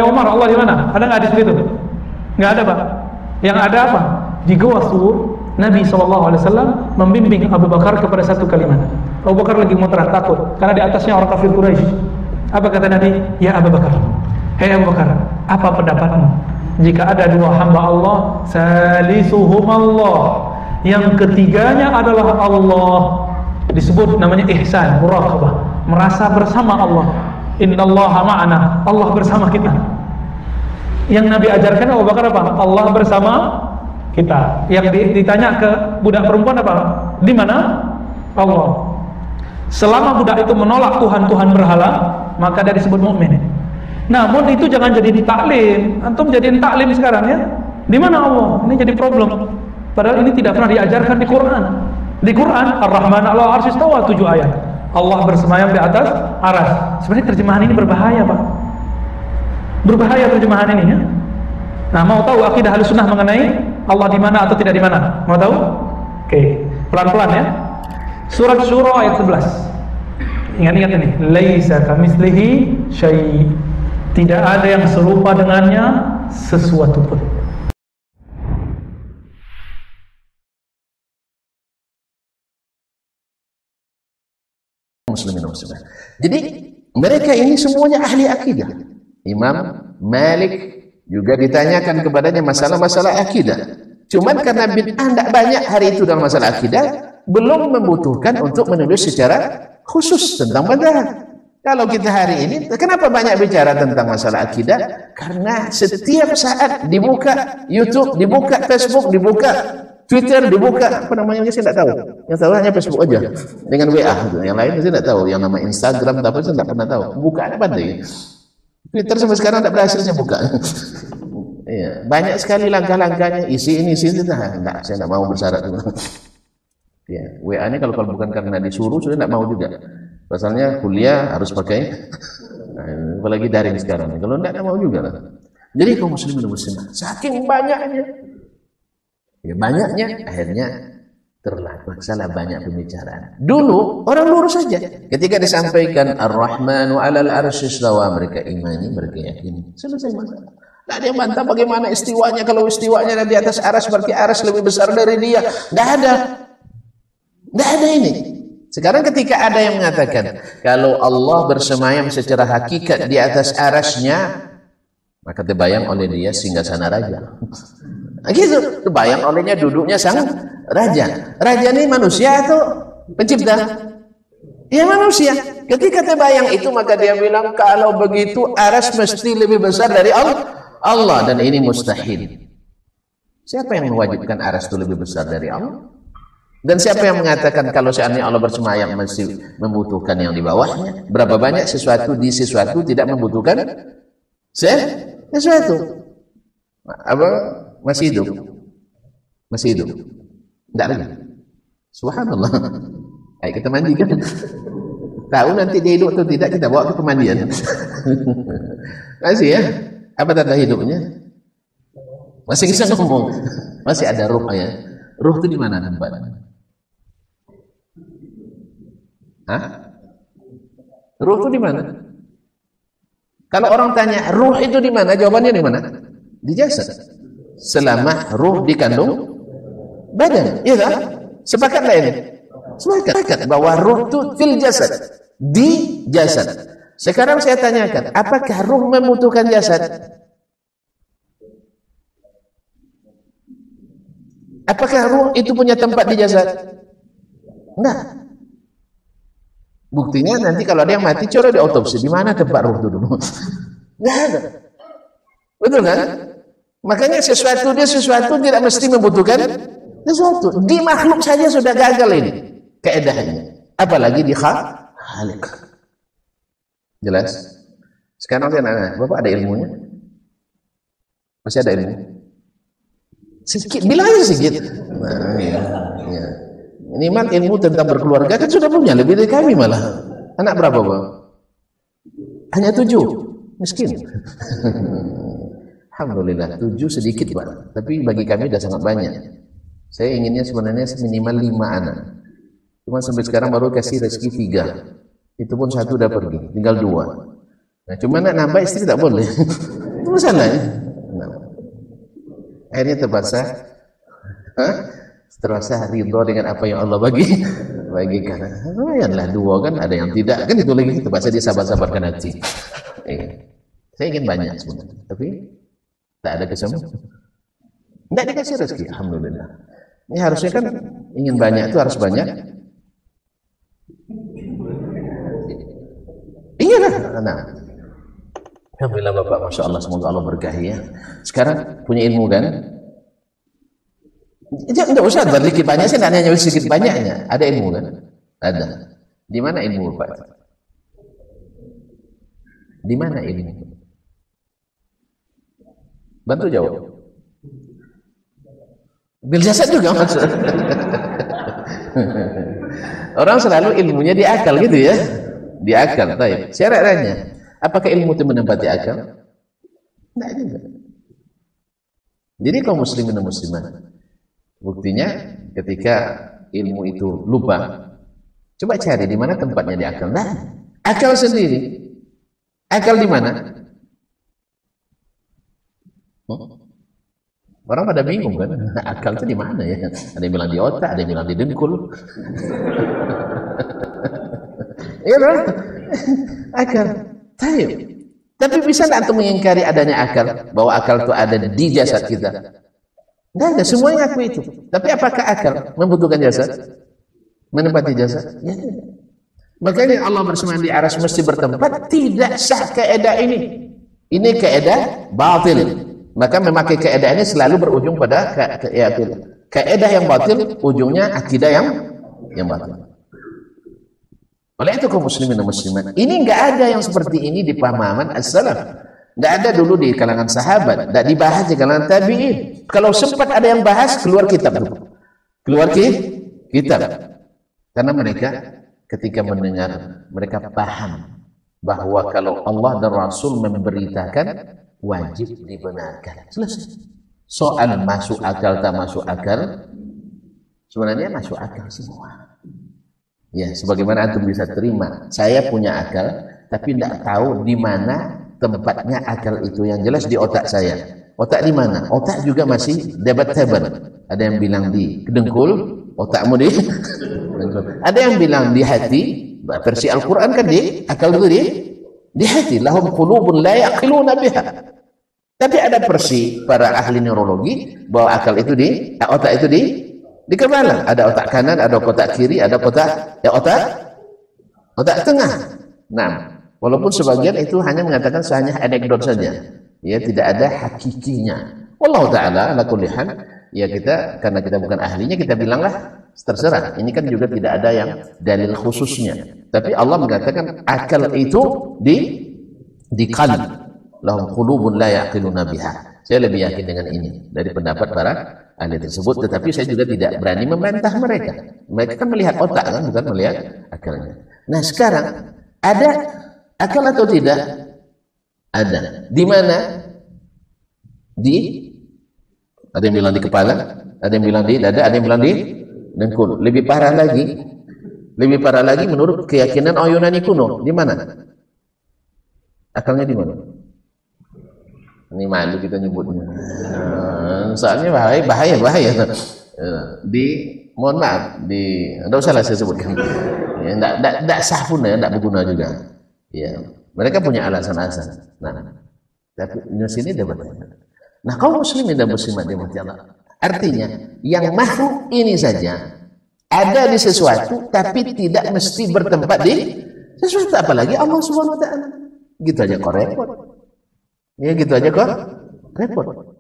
Umar, Allah di mana? Ada nggak hadis itu? Nggak ada, Pak. Yang ada apa? Di Gua Sur, Nabi SAW membimbing Abu Bakar kepada satu kalimat. Abu Bakar lagi muterah, takut karena di atasnya orang kafir Quraisy. Apa kata Nabi? Ya Abu Bakar, hei Abu Bakar, apa pendapatmu jika ada dua hamba Allah, salisuhum Allah, yang ketiganya adalah Allah? Disebut namanya ihsan, muraqabah, merasa bersama Allah. Innallaha ma'ana, Allah bersama kita. Yang Nabi ajarkan Abu Bakar apa? Allah bersama kita. Yang ditanya ke budak perempuan apa? Di mana? Allah. Selama budak itu menolak Tuhan berhala, maka dia disebut mukmin. Namun itu jangan jadi taklim. Antum jadiin taklim sekarang ya. Di mana Allah? Ini jadi problem. Padahal ini tidak pernah diajarkan di Quran. Di Quran, Ar-Rahman 'alal 'arsy istawa, 7 ayat. Allah bersemayam di atas aras. Sebenarnya terjemahan ini berbahaya, Pak. Berbahaya terjemahan ini ya. Nah, mau tahu akidah Ahlussunnah mengenai Allah di mana atau tidak di mana? Mau tahu? Oke, pelan-pelan ya. Surat Syura ayat 11. Ingat-ingat ini, laisa kamitslihi syai'. Tidak ada yang serupa dengannya sesuatu pun. Muslimin muslimat. Jadi mereka ini semuanya ahli akidah. Imam Malik juga ditanyakan kepadanya masalah-masalah akidah. Cuman karena bid'ah tidak banyak hari itu dalam masalah akidah, belum membutuhkan untuk menulis secara khusus tentang madhab. Kalau kita hari ini, kenapa banyak bicara tentang masalah akidah? Karena setiap saat dibuka YouTube, dibuka Facebook, dibuka Twitter, dibuka apa namanya, saya tidak tahu. Yang tahu hanya Facebook aja dengan WA. Yang lain saya tidak tahu. Yang nama Instagram apa saya tidak pernah tahu. Buka apa penting. Twitter sampai sekarang tidak berhasil saya buka. Ya, banyak sekali langkah-langkahnya. Isi ini, isi itu. Nah, saya tidak mau bersyarat. Ya, WA ini kalau bukan karena disuruh, saya tidak mau juga. Pasalnya kuliah harus pakai, apalagi daring sekarang. Kalau tidak mau juga lah. Jadi kaum muslimin muslimah, saking banyaknya, ya banyaknya, akhirnya terlaksana banyak pembicaraan. Dulu orang lurus saja. Ketika disampaikan Ar-Rahmanu 'alal 'arsy istawa, mereka imani, mereka yakini. Selesai masalah. Tidak ada yang bantah bagaimana istiwanya. Kalau istiwanya di atas aras, berarti aras lebih besar dari dia. Tidak ada. Tidak ada ini. Sekarang ketika ada yang mengatakan kalau Allah bersemayam secara hakikat di atas arasnya, maka terbayang oleh dia singgasana raja. Gitu, terbayang olehnya duduknya sang raja. Raja ini manusia atau pencipta? Ya manusia. Ketika terbayang itu, maka dia bilang kalau begitu aras mesti lebih besar dari Allah, dan ini mustahil. Siapa yang mewajibkan aras itu lebih besar dari Allah? Dan siapa yang mengatakan kalau seandainya Allah bersemayam mesti membutuhkan yang di bawahnya? Berapa banyak sesuatu di sesuatu tidak membutuhkan sesuatu? Apa? Masih hidup? Masih hidup? Tidak lagi? Subhanallah. Ayo kita mandikan. Tahu nanti dia hidup atau tidak, kita bawa ke pemandian. Masih ya? Apa tanda hidupnya? Masih bisa ngomong. Masih ada ruhnya. Ruh itu di mana tempatnya? Hah? Ruh itu di mana? Kalau orang tanya ruh itu di mana, jawabannya di mana? Di jasad. Selama ruh dikandung badan, iya kan? Sepakatlah ini. Sepakat bahwa ruh itu fil jasad, di jasad. Sekarang saya tanyakan, apakah ruh membutuhkan jasad? Apakah ruh itu punya tempat di jasad? Nah, buktinya nanti kalau ada yang mati, coba diotopsi, di mana tempat ruh itu dulu? Nggak ada. Betul kan? Makanya sesuatu tidak mesti membutuhkan sesuatu. Di makhluk saja sudah gagal ini keedahnya. Apalagi di khalik. Jelas? Sekarang saya nanya, Bapak ada ilmunya? Masih ada ilmu? Sedikit, bilang aja sedikit. Nah, ya. Minimal ilmu tentang berkeluarga kan sudah punya, lebih dari kami malah. Anak berapa, Pak? Hanya 7. Miskin. Alhamdulillah, 7 sedikit, Pak. Tapi bagi kami sudah sangat banyak. Saya inginnya sebenarnya minimal 5 anak. Cuma sampai sekarang baru kasih rezeki 3. Itu pun 1 udah pergi, tinggal 2. Nah, cuma nak nambah istri tak boleh. Itu masalahnya. Akhirnya terasa ridho dengan apa yang Allah bagikan. Lumayanlah dua kan, ada yang tidak kan, itu lagi terpaksa disabar-sabarkan hati. Saya ingin banyak sebenarnya, tapi tak ada kesempatan. Tidak dikasih rezeki, alhamdulillah. Ini harusnya kan ingin banyak itu harus banyak. Iya lah. Nah, alhamdulillah Bapak, masya Allah, semoga Allah berkahi ya. Sekarang punya ilmu kan? Tidak usah sedikit banyak, saya tidak nanya sedikit banyaknya. Ada ilmu kan? Ada. Di mana ilmu Bapak? Di mana ilmu? Bantu jawab. Bil jasad juga maksud. Orang selalu ilmunya di akal gitu ya. Di akal. Baik. Syaratnya, apakah ilmu itu menempati akal? Tidak juga. Jadi kaum muslimin dan muslimat, buktinya ketika ilmu itu lupa, coba cari di mana tempatnya di akal. Nah, akal sendiri. Akal di mana? Orang pada bingung kan, akal itu di mana ya? Ada yang bilang di otak, ada yang bilang di dengkul. Iya kan? Akal. Tapi bisa nggak antum mengingkari adanya akal? Bahwa akal itu ada di jasad kita? Nggak ada, semuanya aku itu. Tapi apakah akal membutuhkan jasad? Menempati jasad? Ya tidak. Makanya Allah bersemayam di aras mesti bertempat. Tidak sah kaedah ini. Ini kaedah batil. Maka memakai kaedah ini selalu berujung pada kaedah yang batil, ujungnya akidah yang batil. Oleh itu kaum muslimin dan muslimat, ini enggak ada yang seperti ini di pemahaman as-salaf. Enggak ada dulu di kalangan sahabat, enggak dibahas di kalangan tabi'in. Kalau sempat ada yang bahas, keluar kitab dulu. Keluar kitab. Karena mereka ketika mendengar, mereka paham bahwa kalau Allah dan Rasul memberitakan, wajib dibenarkan. Selesai. Soal masuk akal tak masuk akal, sebenarnya masuk akal semua. Ya, sebagaimana antum bisa terima, saya punya akal, tapi tidak tahu di mana tempatnya akal itu. Yang jelas di otak saya. Otak di mana? Otak juga masih debatable. Ada yang bilang di dengkul, otakmu di dengkul. Ada yang bilang di hati. Versi Al-Quran kan di akal itu di hati. Lahum qulubun la yaqiluna biha. Tapi ada versi para ahli neurologi bahwa akal itu otak itu di kepala. Ada otak kanan, ada otak kiri, ada otak tengah. Nah, walaupun sebagian itu hanya mengatakan hanya anekdot saja, ya tidak ada hakikinya. Wallahu taala ala kulli hal, ya kita karena kita bukan ahlinya kita bilanglah terserah. Ini kan juga tidak ada yang dalil khususnya. Tapi Allah mengatakan akal itu di qalb. Lahum qulubun la yaqiluna biha. Saya lebih yakin dengan ini dari pendapat para ahli tersebut, tetapi saya juga tidak berani membantah mereka. Mereka kan melihat otak kan, bukan melihat akalnya. Nah, sekarang ada akal atau tidak? Ada. Di mana? Ada yang bilang di kepala, ada yang bilang di dada, ada yang bilang di dengkul. Lebih parah lagi menurut keyakinan Yunani kuno. Di mana? Akalnya di mana? Ini malu kita nyebutnya. Soalnya bahaya. Mohon maaf, enggak usah lah saya sebutkan. Ya, enggak sah pun ya, enggak berguna juga. Ya, mereka punya alasan-alasan. Nah, tapi di sini debat. Nah, kaum muslimin dan muslimat dimati Allah. Artinya, yang makhluk ini saja ada di sesuatu, tapi tidak mesti bertempat di sesuatu, apalagi Allah Subhanahu wa taala. Gitu aja kok repot. Ya gitu aja kok repot.